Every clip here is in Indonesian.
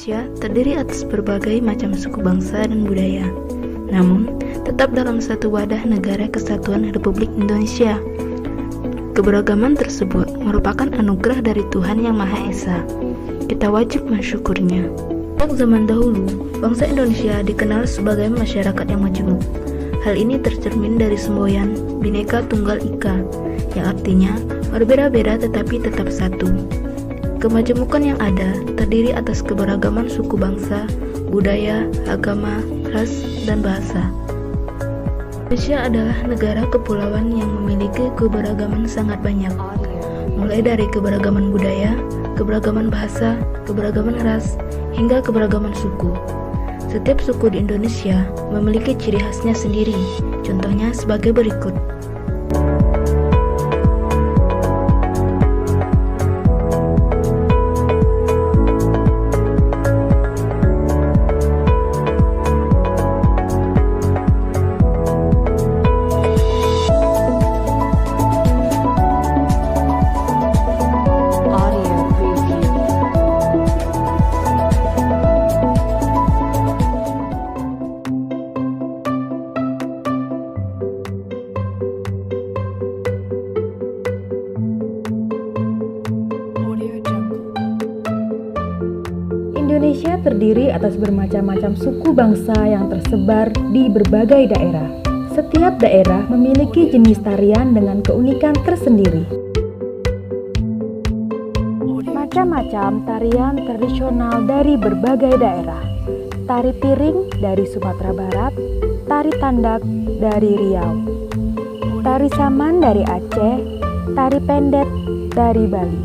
Indonesia terdiri atas berbagai macam suku bangsa dan budaya, namun tetap dalam satu wadah Negara Kesatuan Republik Indonesia. Keberagaman tersebut merupakan anugerah dari Tuhan Yang Maha Esa. Kita wajib mensyukurnya. Sejak zaman dahulu, bangsa Indonesia dikenal sebagai masyarakat yang majemuk. Hal ini tercermin dari semboyan Bhinneka Tunggal Ika, yang artinya berbeda-beda tetapi tetap satu. Kemajemukan yang ada terdiri atas keberagaman suku bangsa, budaya, agama, ras, dan bahasa. Indonesia adalah negara kepulauan yang memiliki keberagaman sangat banyak, mulai dari keberagaman budaya, keberagaman bahasa, keberagaman ras, hingga keberagaman suku. Setiap suku di Indonesia memiliki ciri khasnya sendiri, contohnya sebagai berikut. Indonesia terdiri atas bermacam-macam suku bangsa yang tersebar di berbagai daerah. Setiap daerah memiliki jenis tarian dengan keunikan tersendiri. Macam-macam tarian tradisional dari berbagai daerah. Tari piring dari Sumatera Barat, tari tandak dari Riau, tari saman dari Aceh, tari pendet dari Bali.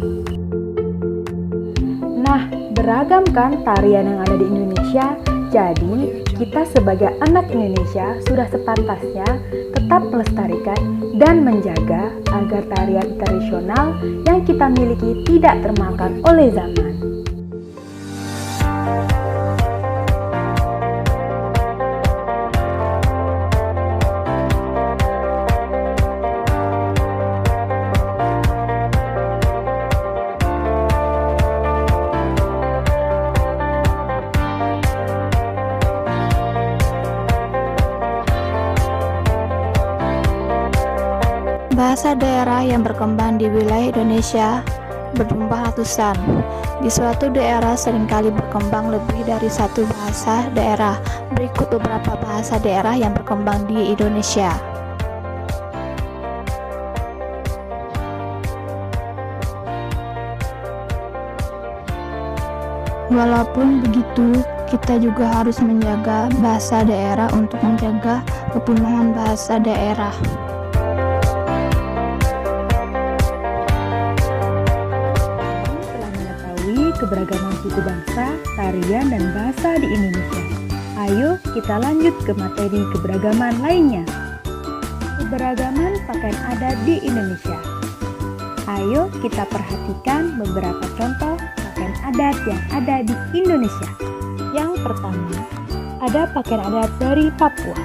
Nah, beragam kan tarian yang ada di Indonesia? Jadi, kita sebagai anak Indonesia sudah sepantasnya tetap melestarikan dan menjaga agar tarian tradisional yang kita miliki tidak termakan oleh zaman. Bahasa daerah yang berkembang di wilayah Indonesia berjumlah ratusan. Di suatu daerah seringkali berkembang lebih dari satu bahasa daerah. Berikut beberapa bahasa daerah yang berkembang di Indonesia. Walaupun begitu, kita juga harus menjaga bahasa daerah untuk menjaga kepunahan bahasa daerah. Keberagaman suku bangsa, tarian, dan bahasa di Indonesia. Ayo kita lanjut ke materi keberagaman lainnya. Keberagaman pakaian adat di Indonesia. Ayo kita perhatikan beberapa contoh pakaian adat yang ada di Indonesia. Yang pertama, ada pakaian adat dari Papua.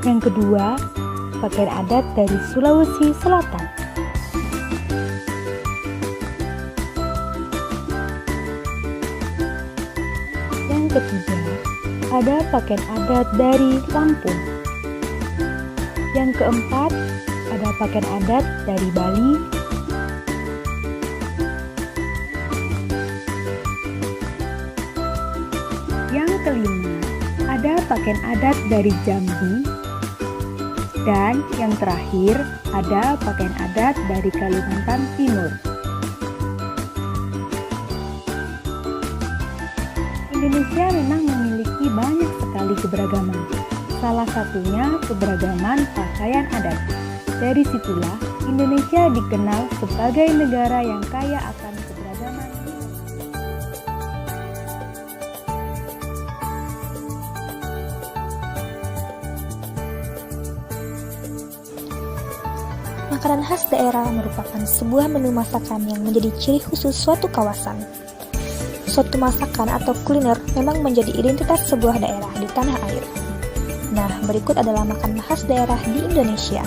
Yang kedua, pakaian adat dari Sulawesi Selatan. Yang ketiga, ada pakaian adat dari Lampung. Yang keempat, ada pakaian adat dari Bali. Yang kelima, ada pakaian adat dari Jambi. Dan yang terakhir, ada pakaian adat dari Kalimantan Timur. Indonesia memang memiliki banyak sekali keberagaman. Salah satunya keberagaman pakaian adat. Dari situlah Indonesia dikenal sebagai negara yang kaya akan keberagaman. Makanan khas daerah merupakan sebuah menu masakan yang menjadi ciri khusus suatu kawasan. Suatu masakan atau kuliner memang menjadi identitas sebuah daerah di tanah air. Nah, berikut adalah makanan khas daerah di Indonesia.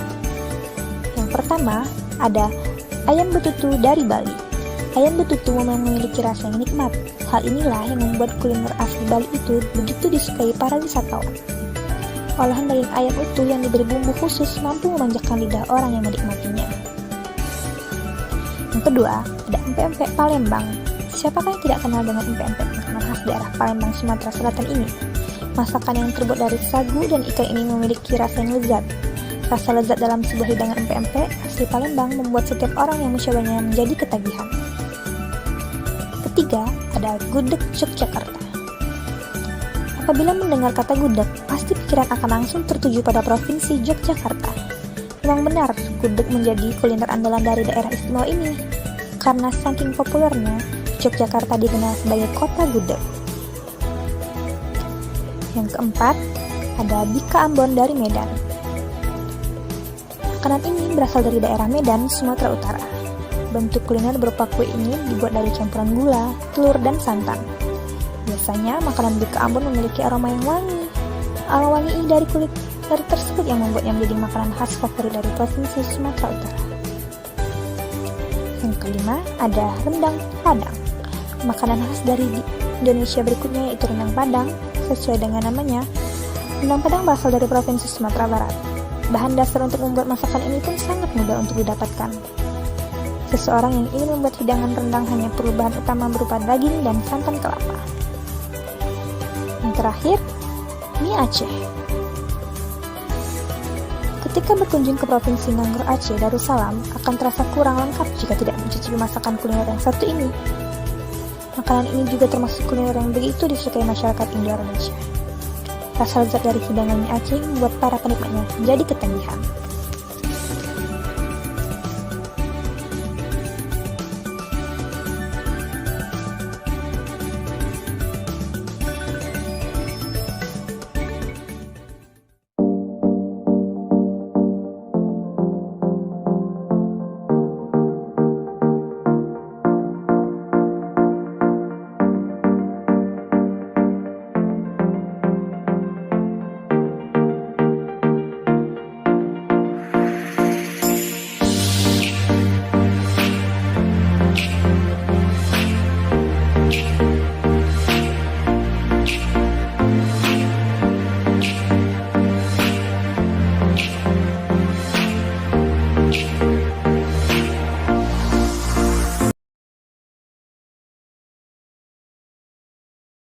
Yang pertama, ada ayam betutu dari Bali. Ayam betutu memang memiliki rasa yang nikmat. Hal inilah yang membuat kuliner asli Bali itu begitu disukai para wisatawan. Olahan daging ayam utuh yang diberi bumbu khusus mampu memanjakan lidah orang yang menikmatinya. Yang kedua, ada empek-empek Palembang. Siapakah yang tidak kenal dengan empek-empek, makanan khas daerah Palembang, Sumatera Selatan ini? Masakan yang terbuat dari sagu dan ikan ini memiliki rasa yang lezat. Rasa lezat dalam sebuah hidangan empek-empek asli Palembang membuat setiap orang yang mencobanya menjadi ketagihan. Ketiga, ada gudeg Yogyakarta. Apabila mendengar kata gudeg, pasti pikiran akan langsung tertuju pada provinsi Yogyakarta. Memang benar, gudeg menjadi kuliner andalan dari daerah istimewa ini. Karena saking populernya, Yogyakarta dikenal sebagai kota gudeg. Yang keempat, ada bika Ambon dari Medan. Makanan ini berasal dari daerah Medan, Sumatera Utara. Bentuk kuliner berupa kue ini dibuat dari campuran gula, telur, dan santan. Biasanya, makanan bika Ambon memiliki aroma yang wangi. Aroma wangi dari kulit tersebut yang membuatnya menjadi makanan khas favorit dari provinsi Sumatera Utara. Yang kelima, ada rendang Padang. Makanan khas dari Indonesia berikutnya yaitu rendang Padang. Sesuai dengan namanya, rendang Padang berasal dari provinsi Sumatera Barat. Bahan dasar untuk membuat masakan ini pun sangat mudah untuk didapatkan. Seseorang yang ingin membuat hidangan rendang hanya perlu bahan utama berupa daging dan santan kelapa. Yang terakhir, mie Aceh. Ketika berkunjung ke Provinsi Nangor Aceh, Darussalam akan terasa kurang lengkap jika tidak mencicipi masakan kuliner yang satu ini. Makanan ini juga termasuk kuliner yang begitu disukai masyarakat Indonesia. Rasa lezat dari hidangan mie Aceh membuat para penikmatnya jadi ketagihan.